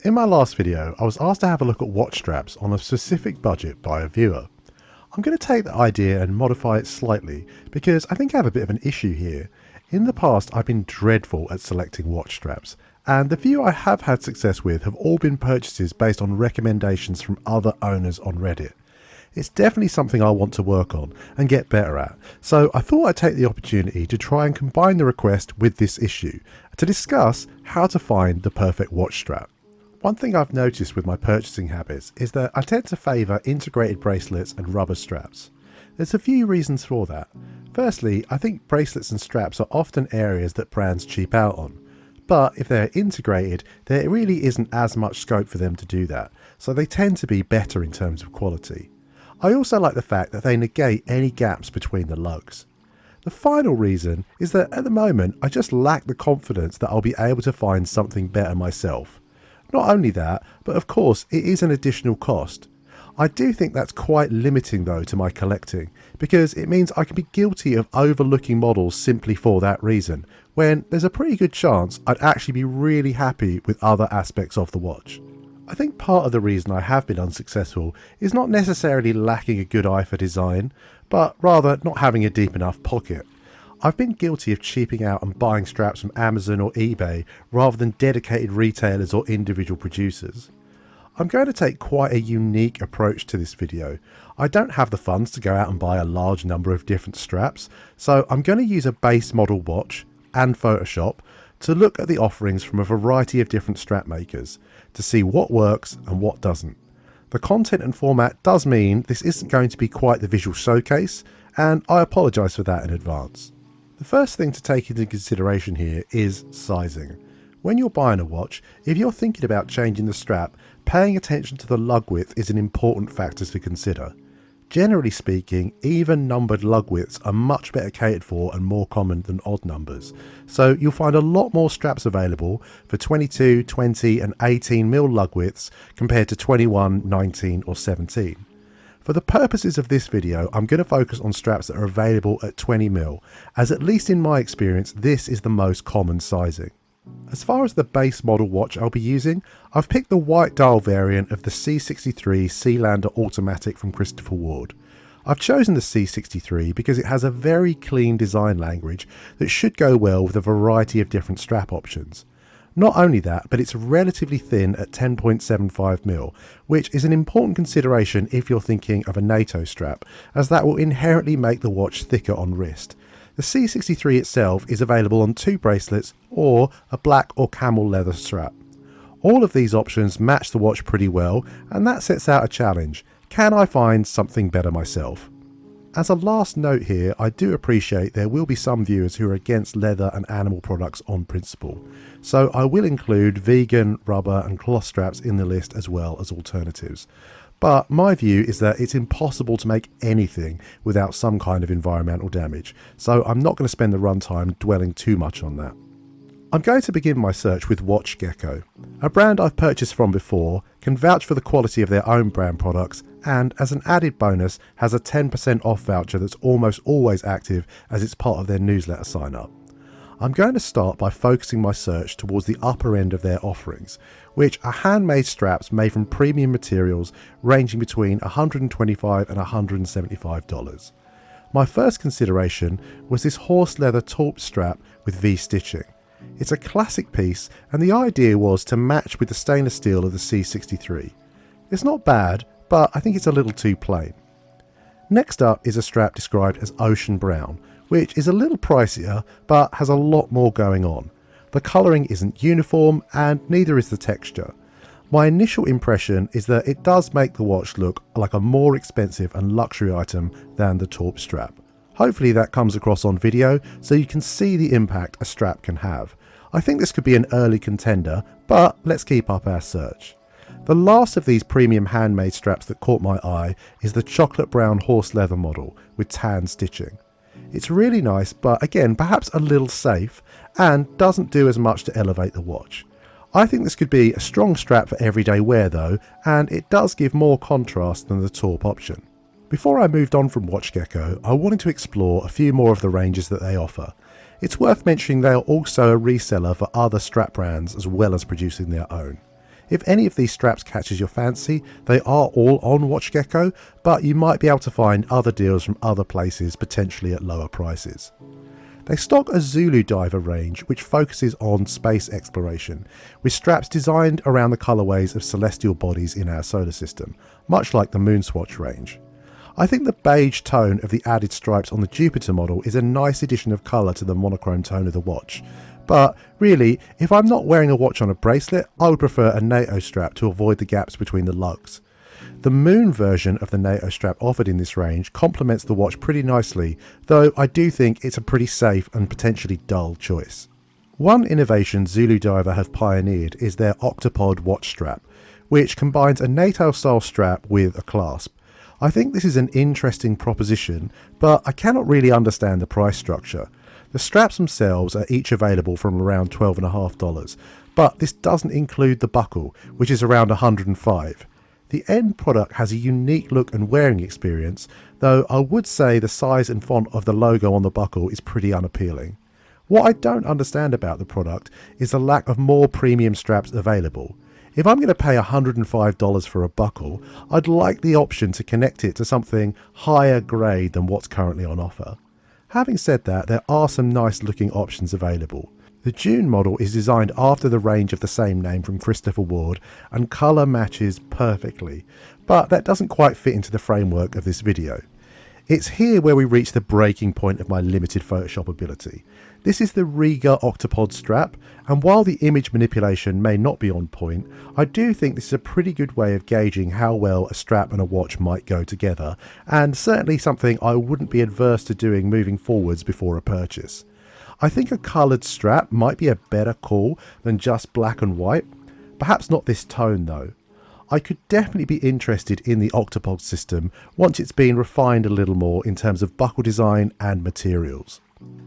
In my last video, I was asked to have a look at watch straps on a specific budget by a viewer. I'm going to take that idea and modify it slightly because I think I have a bit of an issue here. In the past, I've been dreadful at selecting watch straps, and the few I have had success with have all been purchases based on recommendations from other owners on Reddit. It's definitely something I want to work on and get better at, so I thought I'd take the opportunity to try and combine the request with this issue to discuss how to find the perfect watch strap. One thing I've noticed with my purchasing habits is that I tend to favour integrated bracelets and rubber straps. There's a few reasons for that. Firstly, I think bracelets and straps are often areas that brands cheap out on. But if they're integrated, there really isn't as much scope for them to do that, so they tend to be better in terms of quality. I also like the fact that they negate any gaps between the lugs. The final reason is that at the moment I just lack the confidence that I'll be able to find something better myself. Not only that, but of course it is an additional cost. I do think that's quite limiting though to my collecting, because it means I can be guilty of overlooking models simply for that reason, when there's a pretty good chance I'd actually be really happy with other aspects of the watch. I think part of the reason I have been unsuccessful is not necessarily lacking a good eye for design, but rather not having a deep enough pocket. I've been guilty of cheaping out and buying straps from Amazon or eBay rather than dedicated retailers or individual producers. I'm going to take quite a unique approach to this video. I don't have the funds to go out and buy a large number of different straps, so I'm going to use a base model watch and Photoshop to look at the offerings from a variety of different strap makers to see what works and what doesn't. The content and format does mean this isn't going to be quite the visual showcase, and I apologise for that in advance. The first thing to take into consideration here is sizing. When you're buying a watch, if you're thinking about changing the strap, paying attention to the lug width is an important factor to consider. Generally speaking, even numbered lug widths are much better catered for and more common than odd numbers, so you'll find a lot more straps available for 22, 20 and 18mm lug widths compared to 21, 19 or 17. For the purposes of this video, I'm going to focus on straps that are available at 20mm, as at least in my experience this is the most common sizing. As far as the base model watch I'll be using, I've picked the white dial variant of the C63 Sealander automatic from Christopher Ward. I've chosen the C63 because it has a very clean design language that should go well with a variety of different strap options. Not only that, but it's relatively thin at 10.75mm, which is an important consideration if you're thinking of a NATO strap, as that will inherently make the watch thicker on wrist. The C63 itself is available on 2 bracelets or a black or camel leather strap. All of these options match the watch pretty well, and that sets out a challenge. Can I find something better myself? As a last note here, I do appreciate there will be some viewers who are against leather and animal products on principle, so I will include vegan, rubber and cloth straps in the list as well as alternatives. But my view is that it's impossible to make anything without some kind of environmental damage, so I'm not going to spend the runtime dwelling too much on that. I'm going to begin my search with Gecko. A brand I've purchased from before, can vouch for the quality of their own brand products, and as an added bonus has a 10% off voucher that's almost always active as it's part of their newsletter sign up. I'm going to start by focusing my search towards the upper end of their offerings, which are handmade straps made from premium materials ranging between $125 and $175. My first consideration was this horse leather taupe strap with V-stitching. It's a classic piece, and the idea was to match with the stainless steel of the C63. It's not bad, but I think it's a little too plain. Next up is a strap described as ocean brown, which is a little pricier but has a lot more going on. The colouring isn't uniform and neither is the texture. My initial impression is that it does make the watch look like a more expensive and luxury item than the taupe strap. Hopefully that comes across on video so you can see the impact a strap can have. I think this could be an early contender, but let's keep up our search. The last of these premium handmade straps that caught my eye is the chocolate brown horse leather model with tan stitching. It's really nice, but again perhaps a little safe, and doesn't do as much to elevate the watch. I think this could be a strong strap for everyday wear though, and it does give more contrast than the taupe option. Before I moved on from Gecko, I wanted to explore a few more of the ranges that they offer. It's worth mentioning they are also a reseller for other strap brands as well as producing their own. If any of these straps catches your fancy, they are all on Gecko, but you might be able to find other deals from other places, potentially at lower prices. They stock a Zulu diver range which focuses on space exploration, with straps designed around the colourways of celestial bodies in our solar system, much like the Moonswatch range. I think the beige tone of the added stripes on the Jupiter model is a nice addition of colour to the monochrome tone of the watch, but really, if I'm not wearing a watch on a bracelet, I would prefer a NATO strap to avoid the gaps between the lugs. The Moon version of the NATO strap offered in this range complements the watch pretty nicely, though I do think it's a pretty safe and potentially dull choice. One innovation Zulu Diver have pioneered is their Octopod watch strap, which combines a NATO style strap with a clasp. I think this is an interesting proposition, but I cannot really understand the price structure. The straps themselves are each available from around $12.50, but this doesn't include the buckle, which is around $105. The end product has a unique look and wearing experience, though I would say the size and font of the logo on the buckle is pretty unappealing. What I don't understand about the product is the lack of more premium straps available. If I'm going to pay $105 for a buckle, I'd like the option to connect it to something higher grade than what's currently on offer. Having said that, there are some nice looking options available. The June model is designed after the range of the same name from Christopher Ward and colour matches perfectly, but that doesn't quite fit into the framework of this video. It's here where we reach the breaking point of my limited Photoshop ability. This is the Riga Octopod strap, and while the image manipulation may not be on point, I do think this is a pretty good way of gauging how well a strap and a watch might go together, and certainly something I wouldn't be adverse to doing moving forwards before a purchase. I think a coloured strap might be a better call than just black and white. Perhaps not this tone though. I could definitely be interested in the Octopod system once it's been refined a little more in terms of buckle design and materials.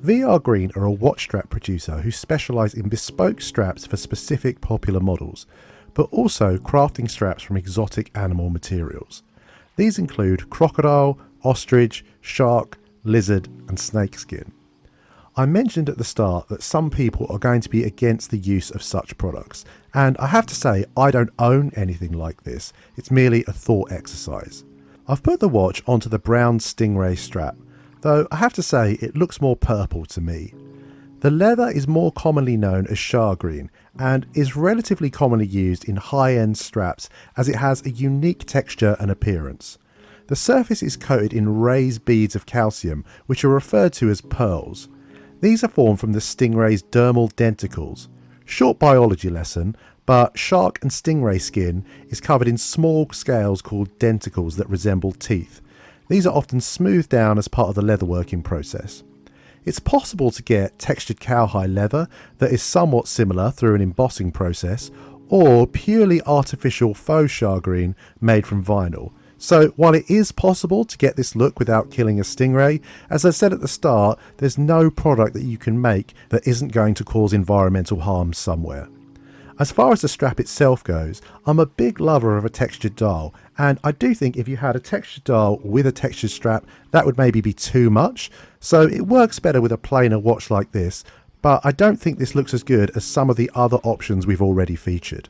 VR Green are a watch strap producer who specialise in bespoke straps for specific popular models, but also crafting straps from exotic animal materials. These include crocodile, ostrich, shark, lizard and snakeskin. I mentioned at the start that some people are going to be against the use of such products, and I have to say I don't own anything like this, it's merely a thought exercise. I've put the watch onto the brown Stingray strap, though I have to say it looks more purple to me. The leather is more commonly known as shagreen and is relatively commonly used in high-end straps as it has a unique texture and appearance. The surface is coated in raised beads of calcium, which are referred to as pearls. These are formed from the stingray's dermal denticles. Short biology lesson, but shark and stingray skin is covered in small scales called denticles that resemble teeth. These are often smoothed down as part of the leatherworking process. It's possible to get textured cowhide leather that is somewhat similar through an embossing process, or purely artificial faux shagreen made from vinyl. So while it is possible to get this look without killing a stingray, as I said at the start, there's no product that you can make that isn't going to cause environmental harm somewhere. As far as the strap itself goes, I'm a big lover of a textured dial, and I do think if you had a textured dial with a textured strap, that would maybe be too much, so it works better with a plainer watch like this, but I don't think this looks as good as some of the other options we've already featured.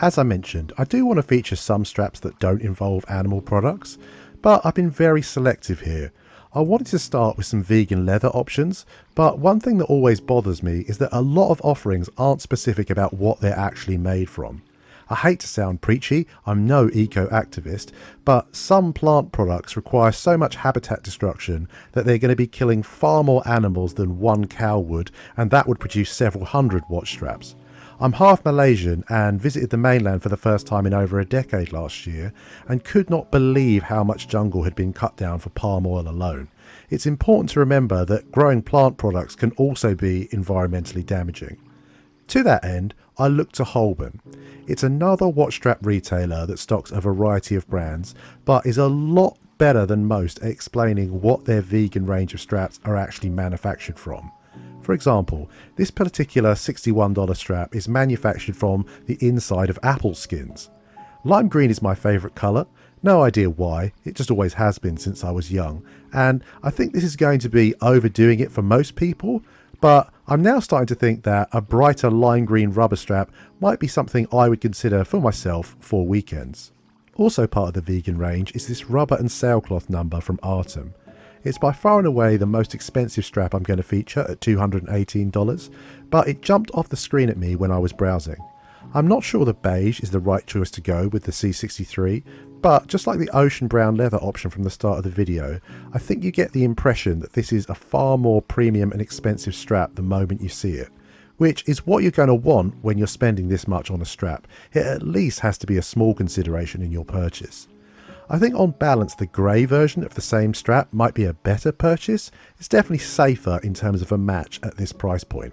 As I mentioned, I do want to feature some straps that don't involve animal products, but I've been very selective here. I wanted to start with some vegan leather options, but one thing that always bothers me is that a lot of offerings aren't specific about what they're actually made from. I hate to sound preachy, I'm no eco-activist, but some plant products require so much habitat destruction that they're going to be killing far more animals than one cow would, and that would produce several hundred watch straps. I'm half Malaysian and visited the mainland for the first time in over a decade last year and could not believe how much jungle had been cut down for palm oil alone. It's important to remember that growing plant products can also be environmentally damaging. To that end, I looked to Holborn. It's another watch strap retailer that stocks a variety of brands, but is a lot better than most at explaining what their vegan range of straps are actually manufactured from. For example, this particular $61 strap is manufactured from the inside of apple skins. Lime green is my favourite colour, no idea why, it just always has been since I was young, and I think this is going to be overdoing it for most people, but I'm now starting to think that a brighter lime green rubber strap might be something I would consider for myself for weekends. Also part of the vegan range is this rubber and sailcloth number from Artem. It's by far and away the most expensive strap I'm going to feature at $218, but it jumped off the screen at me when I was browsing. I'm not sure the beige is the right choice to go with the C63, but just like the ocean brown leather option from the start of the video, I think you get the impression that this is a far more premium and expensive strap the moment you see it, which is what you're going to want when you're spending this much on a strap. It at least has to be a small consideration in your purchase. I think on balance the grey version of the same strap might be a better purchase. It's definitely safer in terms of a match at this price point.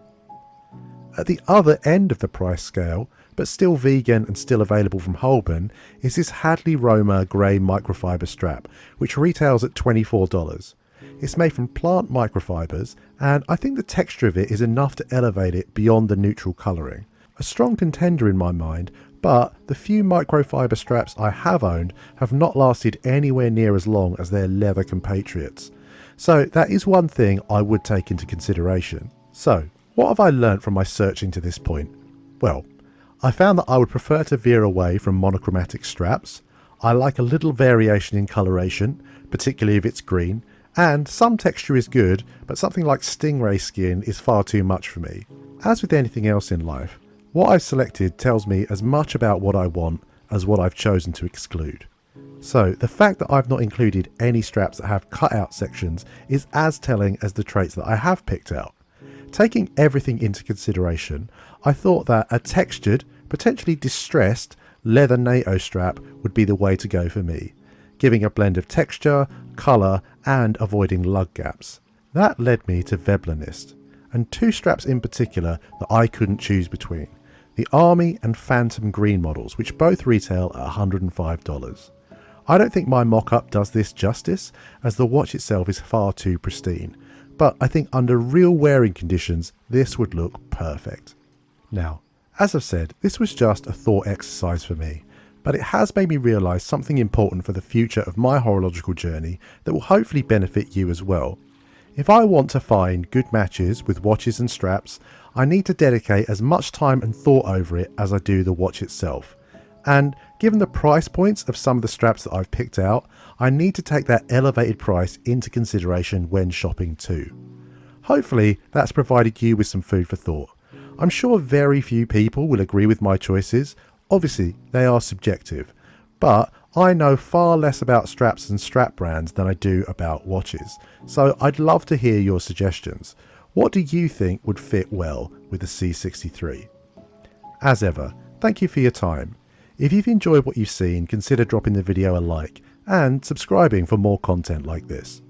At the other end of the price scale, but still vegan and still available from Holborn, is this Hadley Roma grey microfiber strap, which retails at $24. It's made from plant microfibers, and I think the texture of it is enough to elevate it beyond the neutral colouring. A strong contender in my mind, but the few microfiber straps I have owned have not lasted anywhere near as long as their leather compatriots. So that is one thing I would take into consideration. So, what have I learnt from my searching to this point? Well, I found that I would prefer to veer away from monochromatic straps. I like a little variation in coloration, particularly if it's green, and some texture is good, but something like stingray skin is far too much for me. As with anything else in life, what I've selected tells me as much about what I want as what I've chosen to exclude. So the fact that I've not included any straps that have cutout sections is as telling as the traits that I have picked out. Taking everything into consideration, I thought that a textured, potentially distressed, leather NATO strap would be the way to go for me, giving a blend of texture, colour and avoiding lug gaps. That led me to Veblenist, and two straps in particular that I couldn't choose between, the Army and Phantom Green models, which both retail at $105. I don't think my mock-up does this justice, as the watch itself is far too pristine, but I think under real wearing conditions this would look perfect. Now, as I've said, this was just a thought exercise for me, but it has made me realise something important for the future of my horological journey that will hopefully benefit you as well. If I want to find good matches with watches and straps, I need to dedicate as much time and thought over it as I do the watch itself. And given the price points of some of the straps that I've picked out, I need to take that elevated price into consideration when shopping too. Hopefully that's provided you with some food for thought. I'm sure very few people will agree with my choices. Obviously they are subjective, but I know far less about straps and strap brands than I do about watches, so I'd love to hear your suggestions. What do you think would fit well with the C63? As ever, thank you for your time. If you've enjoyed what you've seen, consider dropping the video a like and subscribing for more content like this.